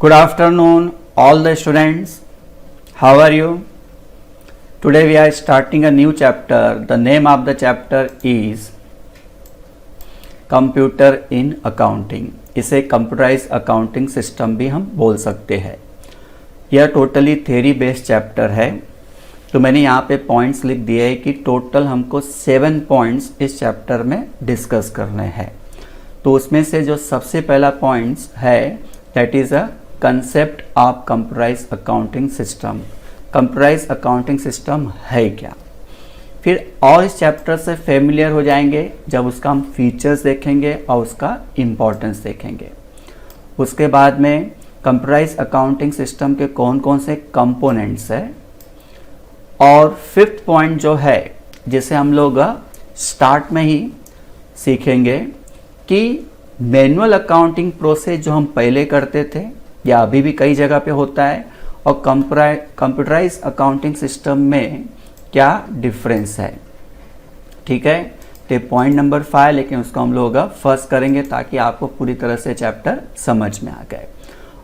Good afternoon, all the students. How are you? Today we are starting a new chapter. The name of the chapter is Computer in Accounting. इसे computerise accounting system भी हम बोल सकते हैं। यह totally theory based chapter है। तो मैंने यहाँ पे पॉइंट्स लिख दिए है कि टोटल हमको 7 पॉइंट्स इस चैप्टर में डिस्कस करने हैं। तो उसमें से जो सबसे पहला पॉइंट्स है that is a concept of computerise accounting system. Computerise accounting system है क्या, फिर और इस चैप्टर से फेमिलियर हो जाएंगे जब उसका हम फीचर्स देखेंगे और उसका इम्पोर्टेंस देखेंगे। उसके बाद में कंप्यूटराइज अकाउंटिंग सिस्टम के कौन कौन से कंपोनेंट्स है, और फिफ्थ पॉइंट जो है जिसे हम लोग स्टार्ट में ही सीखेंगे कि मैनुअल अकाउंटिंग प्रोसेस जो हम पहले करते थे या अभी भी कई जगह पे होता है, और कंप्यूटराइज अकाउंटिंग सिस्टम में क्या डिफरेंस है। ठीक है, तो पॉइंट नंबर 5, लेकिन उसको हम लोग फर्स्ट करेंगे ताकि आपको पूरी तरह से चैप्टर समझ में आ गए।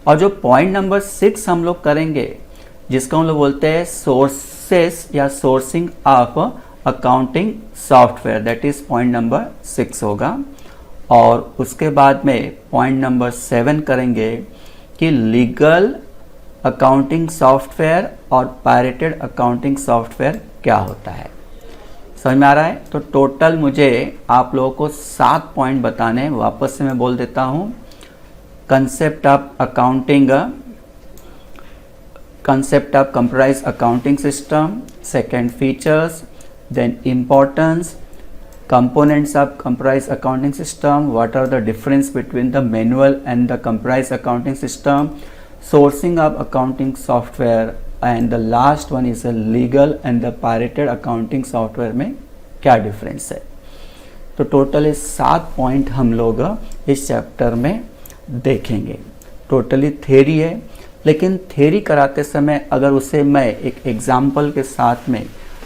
और जो पॉइंट नंबर 6 हम लोग करेंगे जिसको हम लोग बोलते हैं सोर्सेस या sourcing of accounting software, that is point number 6 होगा। और उसके बाद में पॉइंट नंबर 7 करेंगे कि लीगल अकाउंटिंग सॉफ्टवेयर और पायरेटेड अकाउंटिंग सॉफ्टवेयर क्या होता है। समझ में आ रहा है? तो टोटल मुझे आप लोगों को 7 पॉइंट बताने, वापस से मैं बोल देता हूँ। Concept of accounting, concept of computerized accounting system, second features, then importance, components of computerized accounting system, what are the difference between the manual and the computerized accounting system, sourcing of accounting software, and the last one is a legal and the pirated accounting software में क्या difference है। तो total 7 point हम लोग इस chapter में देखेंगे। Totally theory है, लेकिन थ्योरी कराते समय अगर उसे मैं एक एग्जाम्पल के साथ में,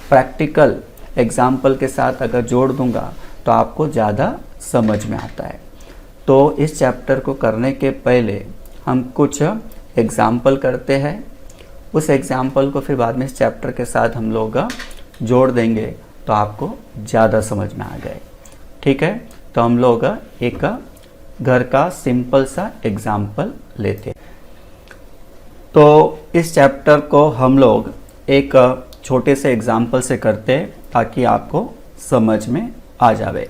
प्रैक्टिकल एग्जाम्पल के साथ अगर जोड़ दूंगा तो आपको ज़्यादा समझ में आता है। तो इस चैप्टर को करने के पहले हम कुछ एग्जाम्पल करते हैं, उस एग्जाम्पल को फिर बाद में इस चैप्टर के साथ हम लोग जोड़ देंगे तो आपको ज़्यादा समझ में आ गए। ठीक है, तो हम लोग एक घर का सिंपल सा एग्जाम्पल लेते हैं। तो इस चैप्टर को हम लोग एक छोटे से एग्जाम्पल से करते हैं ताकि आपको समझ में आ जावे।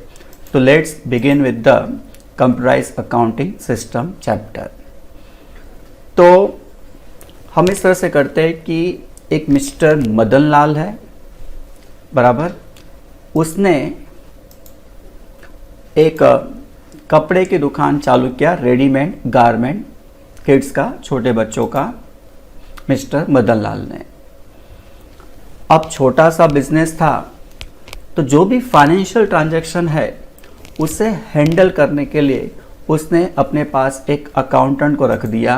तो let's begin with the computerise accounting system chapter. तो हम इस तरह से करते हैं कि एक मिस्टर मदन लाल है, बराबर, उसने एक कपड़े की दुकान चालू किया, रेडीमेड गारमेंट किड्स का, छोटे बच्चों का, मिस्टर मदन लाल ने। अब छोटा सा बिजनेस था तो जो भी फाइनेंशियल ट्रांजैक्शन है उसे हैंडल करने के लिए उसने अपने पास एक अकाउंटेंट को रख दिया।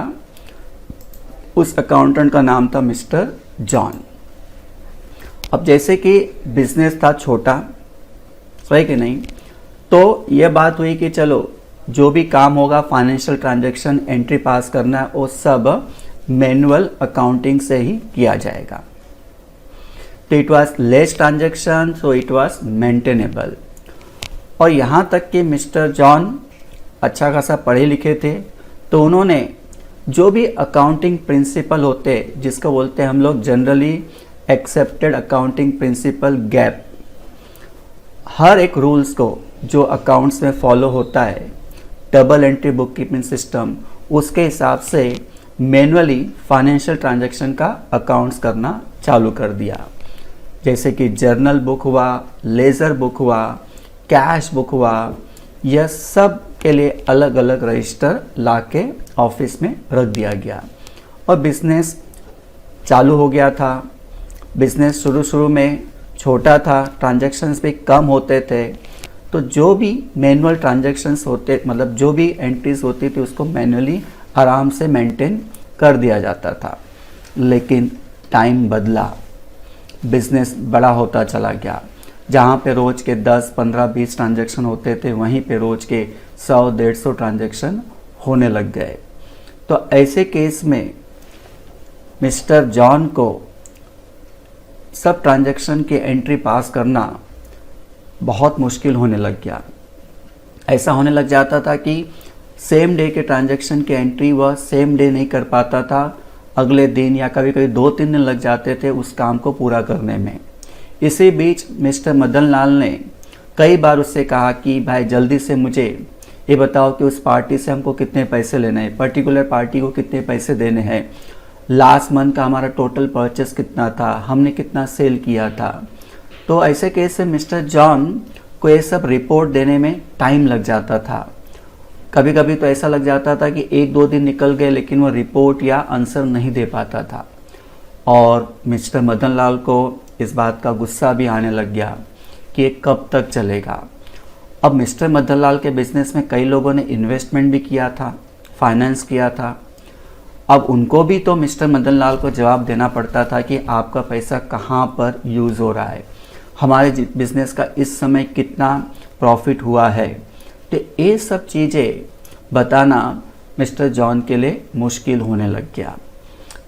उस अकाउंटेंट का नाम था मिस्टर जॉन। अब जैसे कि बिजनेस था छोटा, सही कि नहीं, तो यह बात हुई कि चलो जो भी काम होगा, फाइनेंशियल ट्रांजैक्शन, एंट्री पास करना है, वो सब मैनुअल अकाउंटिंग से ही किया जाएगा। तो it was less transaction, so it was maintainable. और यहाँ तक कि मिस्टर जॉन अच्छा खासा पढ़े लिखे थे, तो उन्होंने जो भी अकाउंटिंग प्रिंसिपल होते, जिसको बोलते हैं हम लोग generally accepted accounting principle, GAAP, हर एक रूल्स को जो अकाउंट्स में फॉलो होता है, double entry book keeping system, उसके हिसाब से मैनुअली फाइनेंशियल ट्रांजैक्शन का अकाउंट्स करना चालू कर दिया। जैसे कि जर्नल बुक हुआ, लेजर बुक हुआ, कैश बुक हुआ, यह सब के लिए अलग अलग रजिस्टर लाके ऑफिस में रख दिया गया। और बिजनेस चालू हो गया था। बिजनेस शुरू में छोटा था, ट्रांजैक्शंस भी कम होते थे, तो जो भी मैनुअल ट्रांजैक्शंस होते, मतलब जो भी एंट्रीज होती थी उसको मैनुअली आराम से मेंटेन कर दिया जाता था। लेकिन टाइम बदला, बिजनेस बड़ा होता चला गया। जहाँ पे रोज के 10, 15, 20 ट्रांजैक्शन होते थे, वहीं पे रोज के 100, 150 ट्रांजैक्शन होने लग गए। तो ऐसे केस में मिस्टर जॉन को सब ट्रांजैक्शन की एंट्री पास करना बहुत मुश्किल होने लग गया। ऐसा होने लग जाता था कि सेम डे के ट्रांजैक्शन की एंट्री वह सेम डे नहीं कर पाता था, अगले दिन या कभी कभी 2-3 दिन लग जाते थे उस काम को पूरा करने में। इसी बीच मिस्टर मदन लाल ने कई बार उससे कहा कि भाई जल्दी से मुझे ये बताओ कि उस पार्टी से हमको कितने पैसे लेने हैं, पर्टिकुलर पार्टी को कितने पैसे देने हैं, लास्ट मंथ का हमारा टोटल परचेस कितना था, हमने कितना सेल किया था। तो ऐसे केस में मिस्टर जॉन को ये सब रिपोर्ट देने में टाइम लग जाता था। कभी कभी तो ऐसा लग जाता था कि 1-2 दिन निकल गए लेकिन वो रिपोर्ट या आंसर नहीं दे पाता था। और मिस्टर मदन लाल को इस बात का गुस्सा भी आने लग गया कि ये कब तक चलेगा। अब मिस्टर मदन लाल के बिजनेस में कई लोगों ने इन्वेस्टमेंट भी किया था, फाइनेंस किया था। अब उनको भी तो मिस्टर मदन लाल को जवाब देना पड़ता था कि आपका पैसा कहाँ पर यूज़ हो रहा है, हमारे बिजनेस का इस समय कितना प्रॉफिट हुआ है। तो ये सब चीज़ें बताना मिस्टर जॉन के लिए मुश्किल होने लग गया।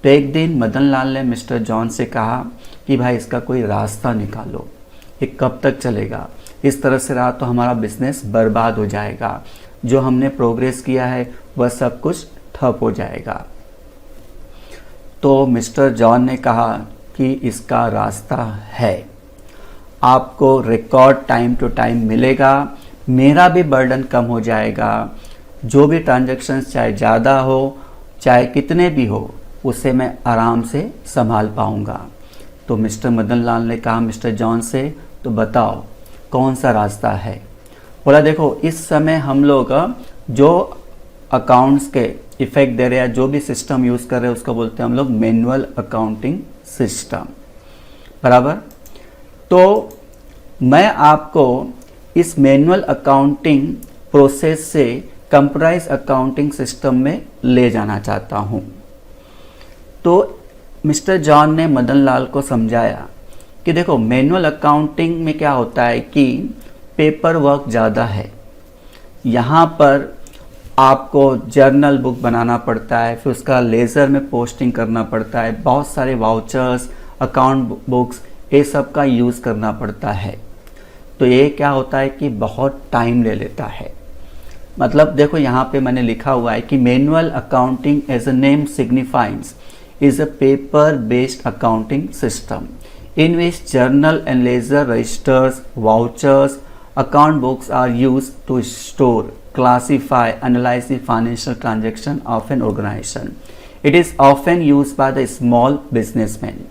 तो एक दिन मदन लाल ने मिस्टर जॉन से कहा कि भाई इसका कोई रास्ता निकालो, ये कब तक चलेगा, इस तरह से रहा तो हमारा बिजनेस बर्बाद हो जाएगा, जो हमने प्रोग्रेस किया है वह सब कुछ ठप हो जाएगा। तो मिस्टर जॉन ने कहा कि इसका रास्ता है, आपको रिकॉर्ड टाइम टू टाइम मिलेगा, मेरा भी बर्डन कम हो जाएगा, जो भी ट्रांजैक्शंस चाहे ज़्यादा हो चाहे कितने भी हो उसे मैं आराम से संभाल पाऊंगा। तो मिस्टर मदन लाल ने कहा मिस्टर जॉन से, तो बताओ कौन सा रास्ता है। बोला देखो इस समय हम लोग जो अकाउंट्स के इफेक्ट दे रहे हैं, जो भी सिस्टम यूज़ कर रहे हैं उसको बोलते हैं हम लोग मैनुअल अकाउंटिंग सिस्टम, बराबर। तो मैं आपको इस मैनुअल अकाउंटिंग प्रोसेस से कंप्यूटराइज अकाउंटिंग सिस्टम में ले जाना चाहता हूँ। तो मिस्टर जॉन ने मदन लाल को समझाया कि देखो मैनुअल अकाउंटिंग में क्या होता है कि पेपर वर्क ज़्यादा है, यहाँ पर आपको जर्नल बुक बनाना पड़ता है, फिर उसका लेज़र में पोस्टिंग करना पड़ता है, बहुत सारे वाउचर्स, अकाउंट बुक्स, ये सब का यूज़ करना पड़ता है। तो ये क्या होता है कि बहुत टाइम ले लेता है। मतलब देखो यहाँ पे मैंने लिखा हुआ है कि manual accounting as a name signifies is a paper-based accounting system in which journal and ledger registers, vouchers, account books are used to store, classify, analyze the financial transaction of an organization. It is often used by the small businessmen.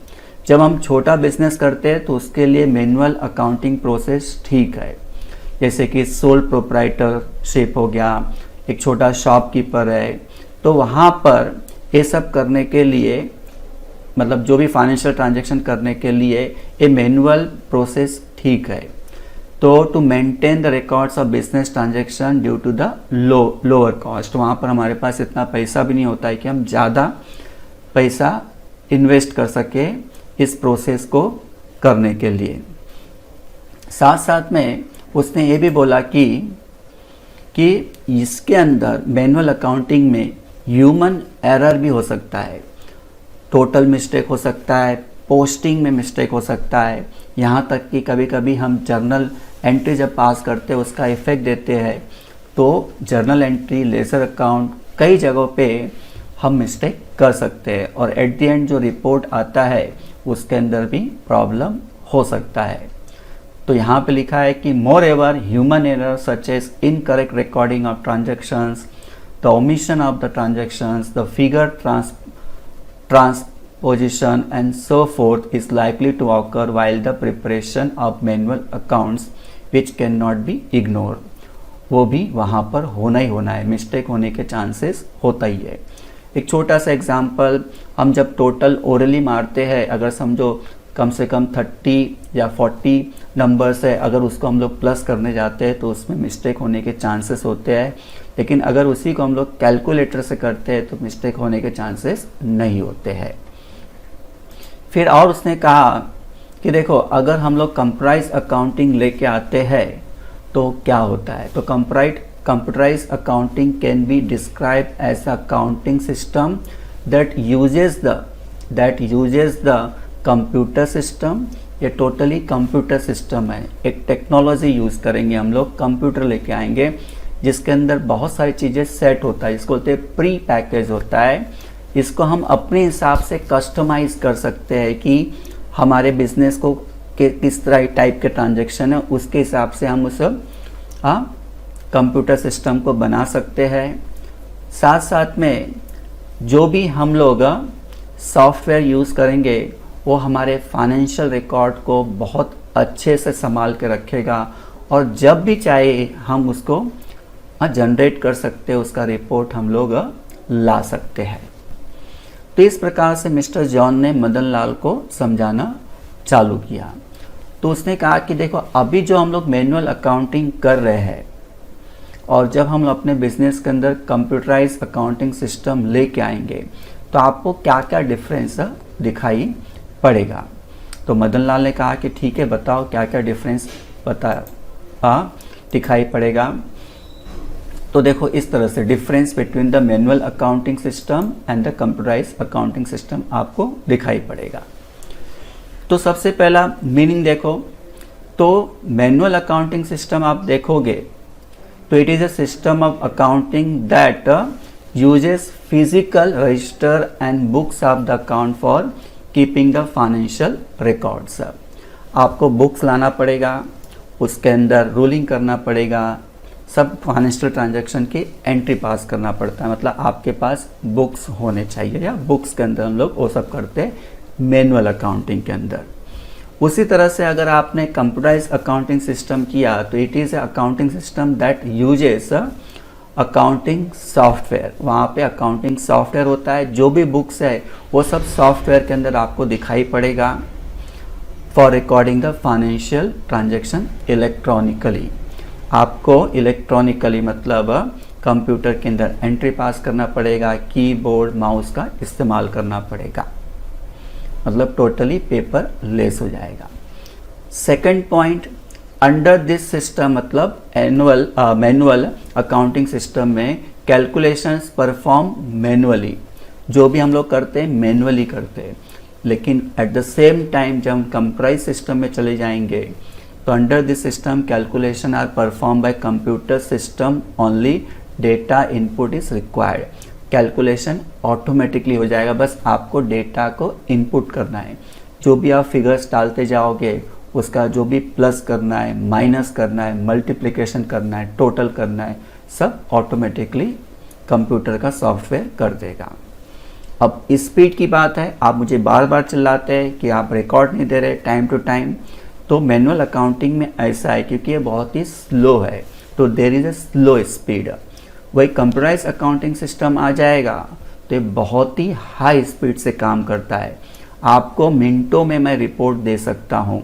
जब हम छोटा business करते हैं तो उसके लिए manual accounting process ठीक है, जैसे कि सोल प्रोप्राइटरशिप हो गया, एक छोटा शॉपकीपर है, तो वहाँ पर ये सब करने के लिए मतलब जो भी फाइनेंशियल ट्रांजैक्शन करने के लिए ये मैनुअल प्रोसेस ठीक है। तो to maintain the records of business transaction due to the lower cost, वहाँ पर हमारे पास इतना पैसा भी नहीं होता है कि हम ज़्यादा पैसा इन्वेस्ट कर सके इस प्रोसेस को करने के लिए। साथ साथ में उसने ये भी बोला कि इसके अंदर मैनुअल अकाउंटिंग में ह्यूमन एरर भी हो सकता है, टोटल मिस्टेक हो सकता है, पोस्टिंग में मिस्टेक हो सकता है, यहाँ तक कि कभी कभी हम जर्नल एंट्री जब पास करते हैं उसका इफेक्ट देते हैं, तो जर्नल एंट्री, लेजर अकाउंट, कई जगहों पे हम मिस्टेक कर सकते हैं और एट द एंड जो रिपोर्ट आता है उसके अंदर भी प्रॉब्लम हो सकता है। तो यहाँ पे लिखा है कि moreover human error such as incorrect recording of transactions, the omission of the transactions, the figure transposition and so forth is likely to occur while the preparation of manual accounts which cannot be ignored. वो भी वहाँ पर होना ही होना है, mistake होने के chances होता ही है। एक छोटा सा एग्जांपल, हम जब टोटल ओरली मारते हैं, अगर समझो कम से कम 30 या 40 नंबर्स है, अगर उसको हम लोग प्लस करने जाते हैं तो उसमें मिस्टेक होने के चांसेस होते हैं, लेकिन अगर उसी को हम लोग कैलकुलेटर से करते हैं तो मिस्टेक होने के चांसेस नहीं होते हैं। फिर और उसने कहा कि देखो अगर हम लोग कंप्यूटराइज अकाउंटिंग लेके आते हैं तो क्या होता है। तो computerized accounting can be described as a accounting system that uses the computer system. ये टोटली कंप्यूटर सिस्टम है, एक टेक्नोलॉजी यूज़ करेंगे हम लोग, कंप्यूटर लेके आएंगे जिसके अंदर बहुत सारी चीज़ें सेट होता है, इसको बोलते हैं प्री पैकेज होता है। इसको हम अपने हिसाब से कस्टमाइज़ कर सकते हैं कि हमारे बिजनेस को किस तरह टाइप के ट्रांजैक्शन है, उसके हिसाब से हम उस कंप्यूटर सिस्टम को बना सकते हैं। साथ साथ में जो भी हम लोग सॉफ्टवेयर यूज़ करेंगे वो हमारे फाइनेंशियल रिकॉर्ड को बहुत अच्छे से संभाल के रखेगा और जब भी चाहे हम उसको जनरेट कर सकते हैं, उसका रिपोर्ट हम लोग ला सकते हैं। तो इस प्रकार से मिस्टर जॉन ने मदन लाल को समझाना चालू किया। तो उसने कहा कि देखो अभी जो हम लोग मैनुअल अकाउंटिंग कर रहे हैं और जब हम अपने बिजनेस के अंदर कंप्यूटराइज अकाउंटिंग सिस्टम लेके आएंगे तो आपको क्या क्या डिफरेंस दिखाई पड़ेगा। तो मदन लाल ने कहा कि ठीक है, बताओ क्या क्या डिफरेंस दिखाई पड़ेगा। तो देखो इस तरह से difference between the manual accounting system and the computerise accounting system आपको दिखाई पड़ेगा। तो सबसे पहला मीनिंग देखो, तो मैनुअल अकाउंटिंग सिस्टम आप देखोगे तो it is a system of accounting that uses physical register and books of the account for keeping the financial records. आपको बुक्स लाना पड़ेगा, उसके अंदर रूलिंग करना पड़ेगा, सब फाइनेंशियल ट्रांजैक्शन की एंट्री पास करना पड़ता है, मतलब आपके पास बुक्स होने चाहिए या बुक्स के अंदर हम लोग वो सब करते हैं मैनुअल अकाउंटिंग के अंदर। उसी तरह से अगर आपने कंप्यूटराइज अकाउंटिंग सिस्टम किया तो it is accounting system that uses accounting software. वहाँ पे अकाउंटिंग सॉफ्टवेयर होता है, जो भी बुक्स है वो सब सॉफ्टवेयर के अंदर आपको दिखाई पड़ेगा for recording the financial transaction electronically. आपको इलेक्ट्रॉनिकली मतलब कंप्यूटर के अंदर एंट्री पास करना पड़ेगा, कीबोर्ड माउस का इस्तेमाल करना पड़ेगा, मतलब टोटली पेपर लेस हो जाएगा। Second point, under this system मतलब मैनुअल अकाउंटिंग सिस्टम में कैलकुलेशंस परफॉर्म मैनुअली, जो भी हम लोग करते हैं मैनुअली करते हैं, लेकिन एट द सेम टाइम जब हम कंप्यूटराइज सिस्टम में चले जाएंगे तो under this system calculation are perform by computer system only, data input is required. Calculation automatically हो जाएगा, बस आपको डेटा को इनपुट करना है। जो भी आप फिगर्स डालते जाओगे उसका जो भी प्लस करना है, माइनस करना है, मल्टीप्लिकेशन करना है, टोटल करना है, सब ऑटोमेटिकली कंप्यूटर का सॉफ्टवेयर कर देगा। अब स्पीड की बात है, आप मुझे बार बार चिल्लाते हैं कि आप रिकॉर्ड नहीं दे रहे टाइम टू टाइम, तो मैनुअल अकाउंटिंग में ऐसा है क्योंकि ये बहुत ही स्लो है, तो there is a slow speed. वही कंप्यूटराइज अकाउंटिंग सिस्टम आ जाएगा तो ये बहुत ही हाई स्पीड से काम करता है। आपको मिनटों में मैं रिपोर्ट दे सकता हूँ।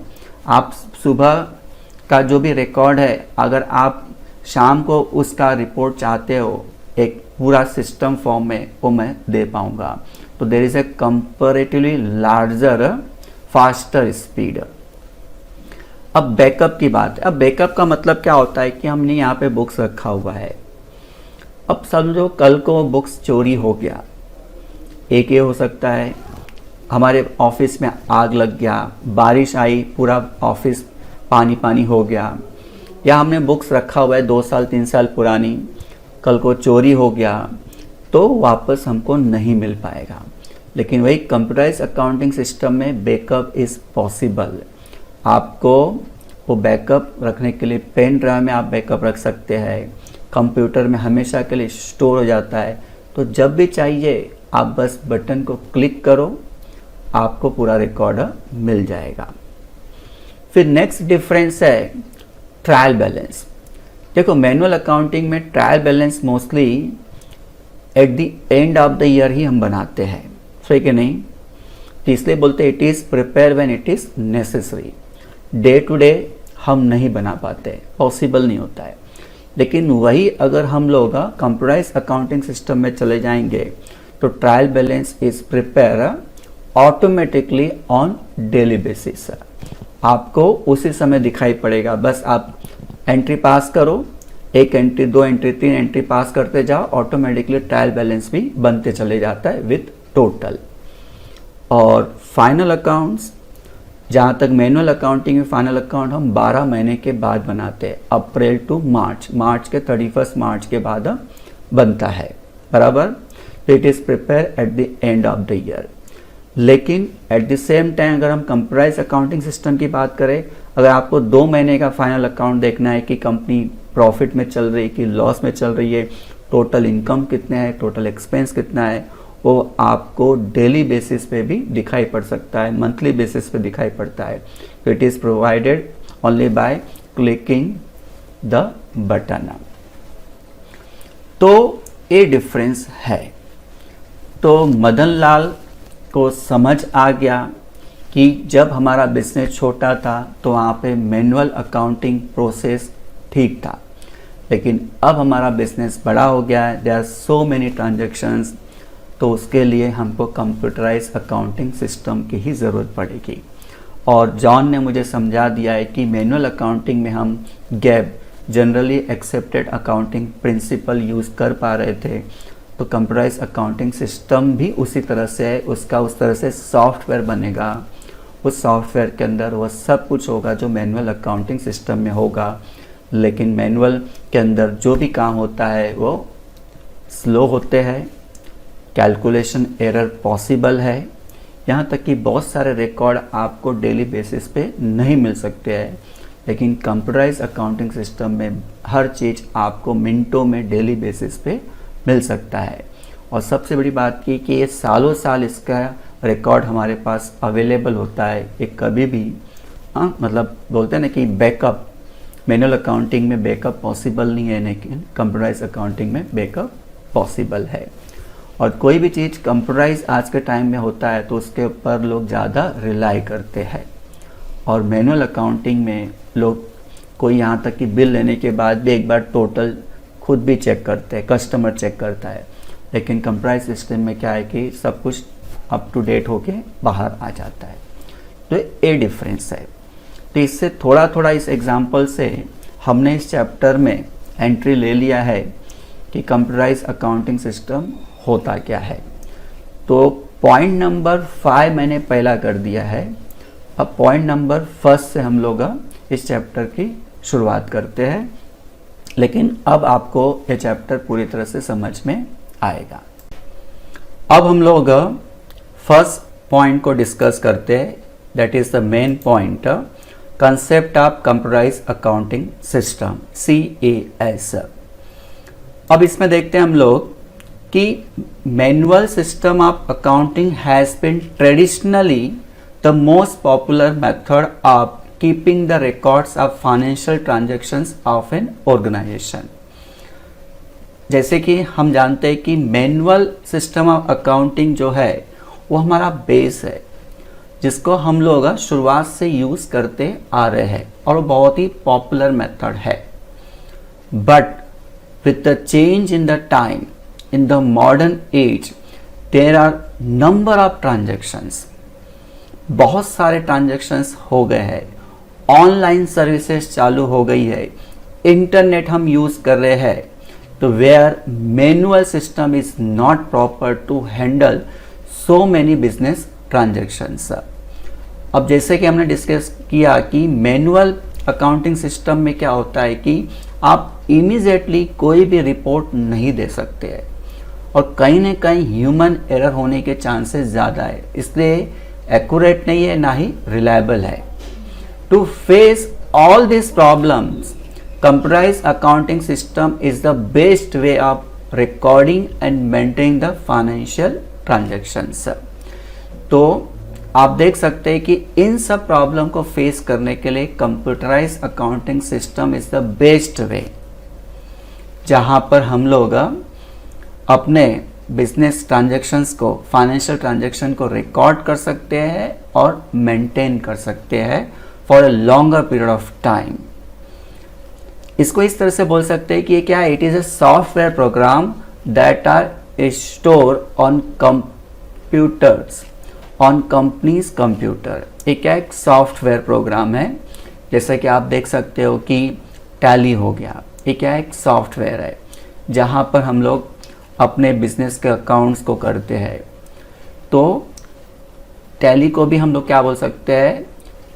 आप सुबह का जो भी रिकॉर्ड है, अगर आप शाम को उसका रिपोर्ट चाहते हो एक पूरा सिस्टम फॉर्म में, वो मैं दे पाऊँगा। तो there is a comparatively larger faster speed. अब बैकअप की बात है। अब बैकअप का मतलब क्या होता है कि हमने यहाँ पे बुक्स रखा हुआ है, अब समझो कल को बुक्स चोरी हो गया, एक ये हो सकता है हमारे ऑफिस में आग लग गया, बारिश आई, पूरा ऑफिस पानी पानी हो गया, या हमने बुक्स रखा हुआ है 2 साल 3 साल पुरानी, कल को चोरी हो गया तो वापस हमको नहीं मिल पाएगा। लेकिन वही कंप्यूटराइज अकाउंटिंग सिस्टम में बैकअप इज़ पॉसिबल। आपको वो बैकअप रखने के लिए पेन ड्राइव में आप बैकअप रख सकते हैं, कंप्यूटर में हमेशा के लिए स्टोर हो जाता है, तो जब भी चाहिए आप बस बटन को क्लिक करो, आपको पूरा रिकॉर्ड मिल जाएगा। फिर नेक्स्ट डिफरेंस है ट्रायल बैलेंस। देखो मैनुअल अकाउंटिंग में trial balance mostly at the end of the year ही हम बनाते हैं, सही कि नहीं? तो इसलिए बोलते हैं it is prepare when it is necessary. Day to day हम नहीं बना पाते, पॉसिबल नहीं होता है। लेकिन वही अगर हम लोग कंप्यूटराइज अकाउंटिंग सिस्टम में चले जाएंगे तो trial balance is prepare automatically on daily basis. आपको उसी समय दिखाई पड़ेगा, बस आप एंट्री पास करो, एक एंट्री, 2 एंट्री, 3 एंट्री पास करते जाओ, ऑटोमेटिकली ट्रायल बैलेंस भी बनते चले जाता है विथ टोटल। और फाइनल अकाउंट्स, जहाँ तक मैनुअल अकाउंटिंग में फाइनल अकाउंट हम 12 महीने के बाद बनाते हैं, अप्रैल टू मार्च, मार्च के 31 मार्च के बाद बनता है, बराबर। It is prepare eight the end of the year. लेकिन एट द सेम टाइम अगर हम कंप्यूटराइज अकाउंटिंग सिस्टम की बात करें, अगर आपको 2 महीने का फाइनल अकाउंट देखना है कि कंपनी प्रॉफिट में चल रही है कि लॉस में चल रही है, टोटल इनकम कितने है, टोटल एक्सपेंस कितना है, वो आपको डेली बेसिस पे भी दिखाई पड़ सकता है, मंथली बेसिस पे दिखाई पड़ता है। It is provided only by clicking the button. तो ये डिफरेंस है। तो मदन लाल को समझ आ गया कि जब हमारा बिजनेस छोटा था तो वहाँ पे मैनुअल अकाउंटिंग प्रोसेस ठीक था, लेकिन अब हमारा बिजनेस बड़ा हो गया है, there are so many transactions, तो उसके लिए हमको कंप्यूटराइज अकाउंटिंग सिस्टम की ही ज़रूरत पड़ेगी। और जॉन ने मुझे समझा दिया है कि मैनुअल अकाउंटिंग में हम gap, generally accepted accounting principal use कर पा रहे थे, तो कंप्यूटराइज अकाउंटिंग सिस्टम भी उसी तरह से है, उसका उस तरह से सॉफ्टवेयर बनेगा, उस सॉफ्टवेयर के अंदर वह सब कुछ होगा जो मैनुअल अकाउंटिंग सिस्टम में होगा। लेकिन मैनुअल के अंदर जो भी काम होता है वो स्लो होते हैं, कैलकुलेशन एरर पॉसिबल है, यहाँ तक कि बहुत सारे रिकॉर्ड आपको डेली बेसिस पे नहीं मिल सकते हैं। लेकिन कंप्यूटराइज अकाउंटिंग सिस्टम में हर चीज़ आपको मिनटों में डेली बेसिस पे मिल सकता है। और सबसे बड़ी बात की कि ये सालों साल इसका रिकॉर्ड हमारे पास अवेलेबल होता है, ये कभी भी मतलब बोलते हैं ना कि बैकअप, मैनुअल अकाउंटिंग में बैकअप पॉसिबल नहीं है, लेकिन कंप्यूटराइज अकाउंटिंग में बैकअप पॉसिबल है। और कोई भी चीज़ कंप्यूटराइज आज के टाइम में होता है तो उसके ऊपर लोग ज़्यादा रिलाई करते हैं, और मैनुअल अकाउंटिंग में लोग कोई यहाँ तक कि बिल लेने के बाद भी एक बार टोटल खुद भी चेक करते हैं, कस्टमर चेक करता है। लेकिन कंप्यूटराइज सिस्टम में क्या है कि सब कुछ अप टू डेट होके बाहर आ जाता है। तो ये डिफरेंस है। तो इससे थोड़ा थोड़ा इस एग्जाम्पल से हमने इस चैप्टर में एंट्री ले लिया है कि कंप्यूटराइज अकाउंटिंग सिस्टम होता क्या है। तो पॉइंट नंबर 5 मैंने पहला कर दिया है। अब पॉइंट नंबर 1 से हम लोग इस चैप्टर की शुरुआत करते हैं, लेकिन अब आपको ये चैप्टर पूरी तरह से समझ में आएगा। अब हम लोग फर्स्ट पॉइंट को डिस्कस करते हैं, that is the main point, concept of computerise accounting system, CAS। अब इसमें देखते हैं हम लोग कि manual system of accounting has been traditionally the most popular method of keeping the records of financial transactions of an organisation. जैसे कि हम जानते हैं कि मैनुअल सिस्टम ऑफ अकाउंटिंग जो है वो हमारा बेस है, जिसको हम लोग शुरुआत से यूज़ करते आ रहे हैं, और वो बहुत ही पॉपुलर मेथड है। But with the change in the time, in the modern age, there are number of transactions, बहुत सारे ट्रांजैक्शंस हो गए हैं, ऑनलाइन सर्विसेज चालू हो गई है, इंटरनेट हम यूज़ कर रहे हैं, तो where manual system is not proper to handle so many business transactions. अब जैसे कि हमने डिस्कस किया कि मैनुअल अकाउंटिंग सिस्टम में क्या होता है कि आप इमीडिएटली कोई भी रिपोर्ट नहीं दे सकते हैं, और कहीं ना कहीं ह्यूमन एरर होने के चांसेस ज़्यादा है, इसलिए एक्यूरेट नहीं है, ना ही रिलायबल है। To face all this problems, computerised accounting system is the best way of recording and maintaining the financial transactions. तो आप देख सकते हैं कि इन सब प्रॉब्लम को फेस करने के लिए computerised accounting system is the best वे, जहां पर हम लोग अपने बिजनेस ट्रांजैक्शंस को, फाइनेंशियल ट्रांजैक्शन को रिकॉर्ड कर सकते हैं और मेंटेन कर सकते हैं for a longer period of time. इसको इस तरह से बोल सकते हैं कि ये क्या है, it is a software program that are store on computers, on companies computer. ये क्या एक सॉफ्टवेयर प्रोग्राम है, जैसे कि आप देख सकते हो कि टैली हो गया, ये क्या है, एक सॉफ्टवेयर है जहाँ पर हम लोग अपने बिजनेस के अकाउंट्स को करते हैं। तो टैली को भी हम लोग क्या बोल सकते हैं,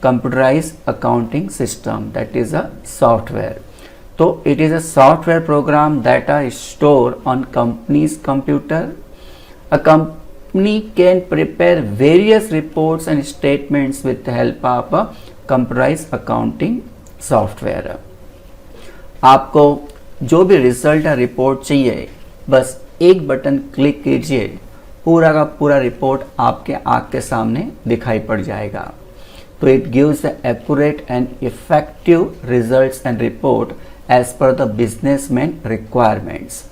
computerised accounting system, that is a software. तो it is a software program that are store on companies computer. A company can prepare various reports and statements with the help of a computerised accounting software. आपको जो भी result या report चाहिए, बस एक button click कीजिए, पूरा का पूरा रिपोर्ट आपके आँख के सामने दिखाई पड़ जाएगा। तो it gives the accurate and effective results and report as per the businessman requirements.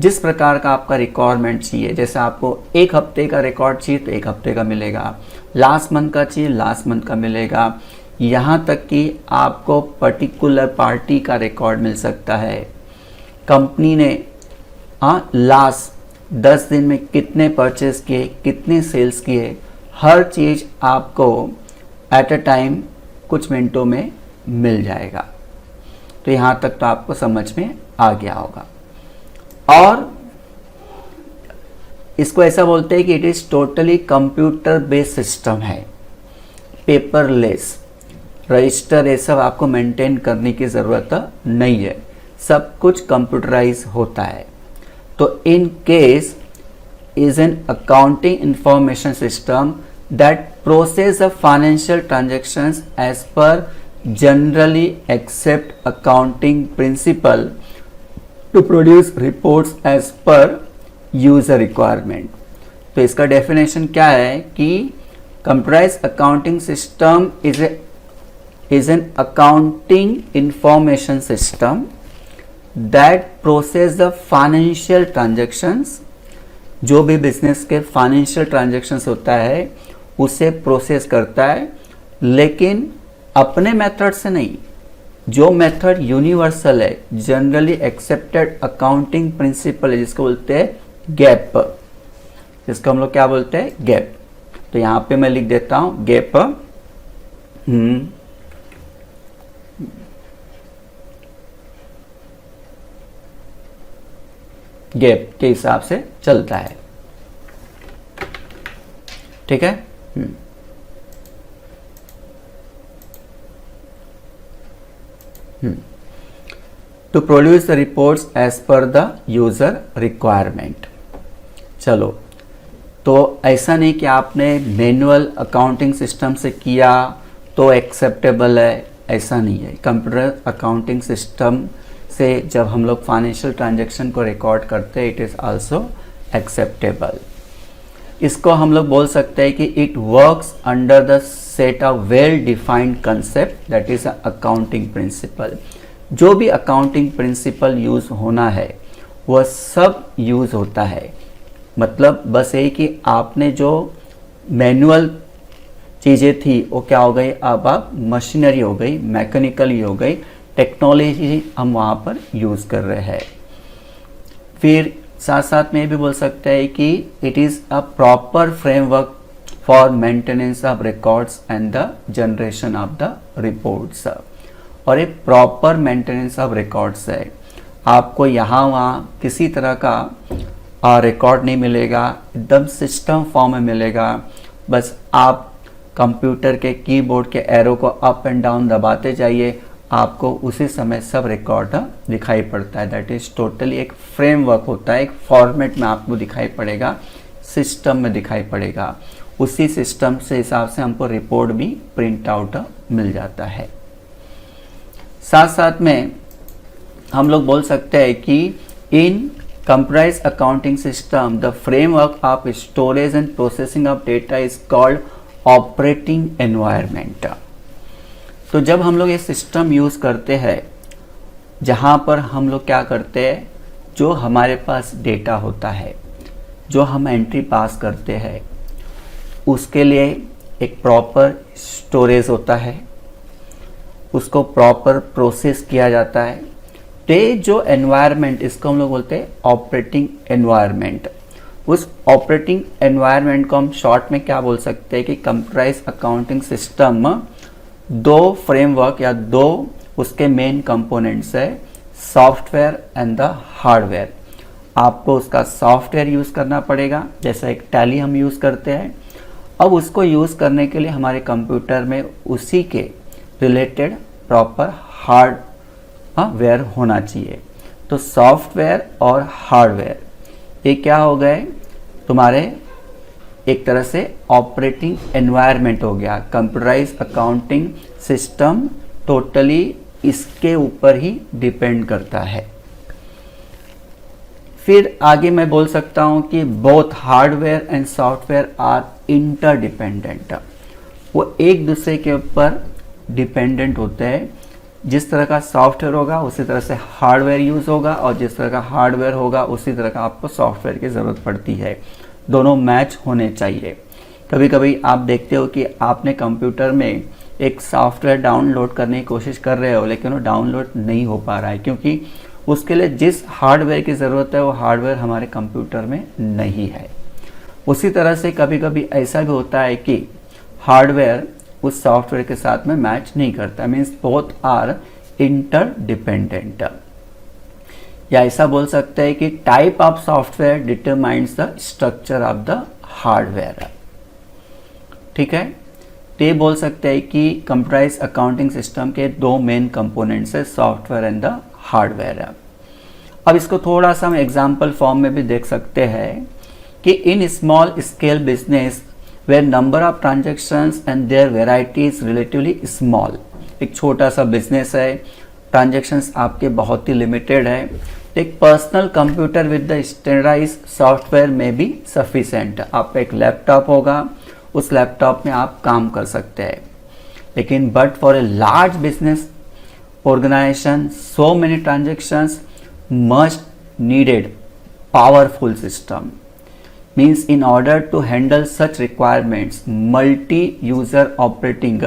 जिस प्रकार का आपका रिक्वायरमेंट चाहिए, जैसे आपको एक हफ्ते का रिकॉर्ड चाहिए तो एक हफ्ते का मिलेगा, लास्ट मंथ का चाहिए लास्ट मंथ का मिलेगा, यहाँ तक कि आपको पर्टिकुलर पार्टी का रिकॉर्ड मिल सकता है। कंपनी ने लास्ट 10 दिन में कितने परचेस किए, कितने सेल्स किए, हर चीज़ आपको एट अ टाइम कुछ मिनटों में मिल जाएगा। तो यहाँ तक तो आपको समझ में आ गया होगा। और इसको ऐसा बोलते हैं कि it is totally computer based system है, पेपरलेस। रजिस्टर ये सब आपको मेंटेन करने की ज़रूरत नहीं है, सब कुछ कंप्यूटराइज होता है। तो in case is an accounting information system that process the financial transactions as per generally except accounting principle to produce reports as per user requirement. तो इसका डेफिनेशन क्या है कि computerise accounting system is an accounting information system that process the financial transactions। जो भी business के financial transactions होता है उसे प्रोसेस करता है, लेकिन अपने मेथड से नहीं। जो मेथड यूनिवर्सल है, जनरली एक्सेप्टेड अकाउंटिंग प्रिंसिपल है, जिसको बोलते हैं गैप। जिसको हम लोग क्या बोलते हैं, गैप। तो यहाँ पे मैं लिख देता हूँ गैप। गैप के हिसाब से चलता है, ठीक है। To produce the reports as per the user requirement. चलो, तो ऐसा नहीं कि आपने मैनुअल अकाउंटिंग सिस्टम से किया तो एक्सेप्टेबल है, ऐसा नहीं है। कंप्यूटर अकाउंटिंग सिस्टम से जब हम लोग फाइनेंशियल ट्रांजैक्शन को रिकॉर्ड करते हैं, इट इज़ आल्सो एक्सेप्टेबल। इसको हम लोग बोल सकते हैं कि it works under the set of well defined concept, that is accounting principle. जो भी अकाउंटिंग प्रिंसिपल यूज होना है वह सब यूज होता है। मतलब बस यही कि आपने जो मैनुअल चीज़ें थी वो क्या हो गई, अब आप मशीनरी हो गई, मैकेनिकली हो गई, टेक्नोलॉजी हम वहाँ पर यूज़ कर रहे हैं। फिर साथ साथ में भी बोल सकते हैं कि it is a proper framework for maintenance of records and the generation of the reports. और ये प्रॉपर मेंटेनेंस ऑफ रिकॉर्ड्स है। आपको यहाँ वहाँ किसी तरह का रिकॉर्ड नहीं मिलेगा, एकदम सिस्टम फॉर्म में मिलेगा। बस आप कंप्यूटर के कीबोर्ड के एरो को अप एंड डाउन दबाते जाइए, आपको उसी समय सब रिकॉर्ड दिखाई पड़ता है। दैट इज टोटली एक फ्रेमवर्क होता है, एक फॉर्मेट में आपको दिखाई पड़ेगा, सिस्टम में दिखाई पड़ेगा। उसी सिस्टम से हिसाब से हमको रिपोर्ट भी प्रिंट आउट मिल जाता है। साथ साथ में हम लोग बोल सकते हैं कि in computerised accounting system the framework of storage and processing of data is called operating environment. तो जब हम लोग ये सिस्टम यूज़ करते हैं, जहाँ पर हम लोग क्या करते हैं, जो हमारे पास डेटा होता है, जो हम एंट्री पास करते हैं, उसके लिए एक प्रॉपर स्टोरेज होता है, उसको प्रॉपर प्रोसेस किया जाता है। तो जो एनवायरनमेंट, इसको हम लोग बोलते हैं ऑपरेटिंग एनवायरनमेंट। उस ऑपरेटिंग एनवायरनमेंट को हम शॉर्ट में क्या बोल सकते हैं कि कंप्यूटराइज अकाउंटिंग सिस्टम दो फ्रेमवर्क या दो उसके मेन कंपोनेंट्स है, सॉफ्टवेयर एंड द हार्डवेयर। आपको उसका सॉफ्टवेयर यूज़ करना पड़ेगा, जैसा एक टैली हम यूज़ करते हैं। अब उसको यूज़ करने के लिए हमारे कंप्यूटर में उसी के रिलेटेड प्रॉपर हार्डवेयर होना चाहिए। तो सॉफ्टवेयर और हार्डवेयर ये क्या हो गए, तुम्हारे एक तरह से ऑपरेटिंग एनवायरनमेंट हो गया। कंप्यूटराइज अकाउंटिंग सिस्टम टोटली इसके ऊपर ही डिपेंड करता है। फिर आगे मैं बोल सकता हूं कि both hardware and software are interdependent. वो एक दूसरे के ऊपर डिपेंडेंट होते हैं। जिस तरह का सॉफ्टवेयर होगा उसी तरह से हार्डवेयर यूज़ होगा, और जिस तरह का हार्डवेयर होगा उसी तरह का आपको सॉफ्टवेयर की ज़रूरत पड़ती है। दोनों मैच होने चाहिए। कभी कभी आप देखते हो कि आपने कंप्यूटर में एक सॉफ्टवेयर डाउनलोड करने की कोशिश कर रहे हो, लेकिन वो डाउनलोड नहीं हो पा रहा है, क्योंकि उसके लिए जिस हार्डवेयर की ज़रूरत है वो हार्डवेयर हमारे कंप्यूटर में नहीं है। उसी तरह से कभी कभी ऐसा भी होता है कि हार्डवेयर उस सॉफ्टवेयर के साथ में मैच नहीं करता, मीन्स बोथ आर इंटरडिपेंडेंट। या ऐसा बोल सकते हैं कि type of software determines the structure of the hardware. ठीक है, तो ये बोल सकते हैं कि कंप्यूटराइज अकाउंटिंग सिस्टम के दो मेन कंपोनेंट्स है, सॉफ्टवेयर एंड द हार्डवेयर। अब इसको थोड़ा सा हम एग्जाम्पल फॉर्म में भी देख सकते हैं कि in small scale business where number of transactions and their variety is relatively small. एक छोटा सा बिजनेस है, ट्रांजेक्शन्स आपके बहुत ही लिमिटेड है, एक personal computer with the standardise software में भी सफिशेंट। आपका एक लैपटॉप होगा, उस लैपटॉप में आप काम कर सकते हैं। लेकिन but for a large business organization, so many transactions must needed powerful system. Means in order to handle such requirements, multi-user operating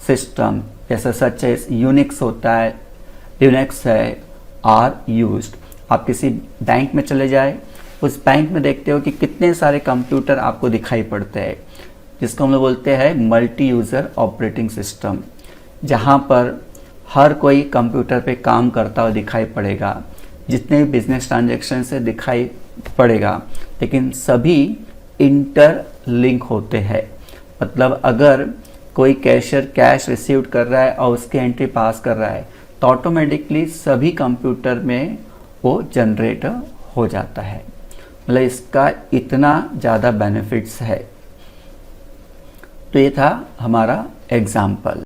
system जैसा such as Unix होता है, Linux है, are used। आप किसी बैंक में चले जाए, उस बैंक में देखते हो कि कितने सारे कंप्यूटर आपको दिखाई पड़ते हैं, जिसको हम लोग बोलते हैं मल्टी यूज़र ऑपरेटिंग सिस्टम, जहाँ पर हर कोई कंप्यूटर पे काम करता हुआ दिखाई पड़ेगा, जितने भी बिजनेस ट्रांजैक्शन से दिखाई पड़ेगा, लेकिन सभी इंटरलिंक होते हैं। मतलब अगर कोई कैशियर कैश रिसीव कर रहा है और उसकी एंट्री पास कर रहा है, तो ऑटोमेटिकली सभी कंप्यूटर में वो जनरेट हो जाता है। मतलब इसका इतना ज़्यादा बेनिफिट्स है। तो ये था हमारा एग्जाम्पल।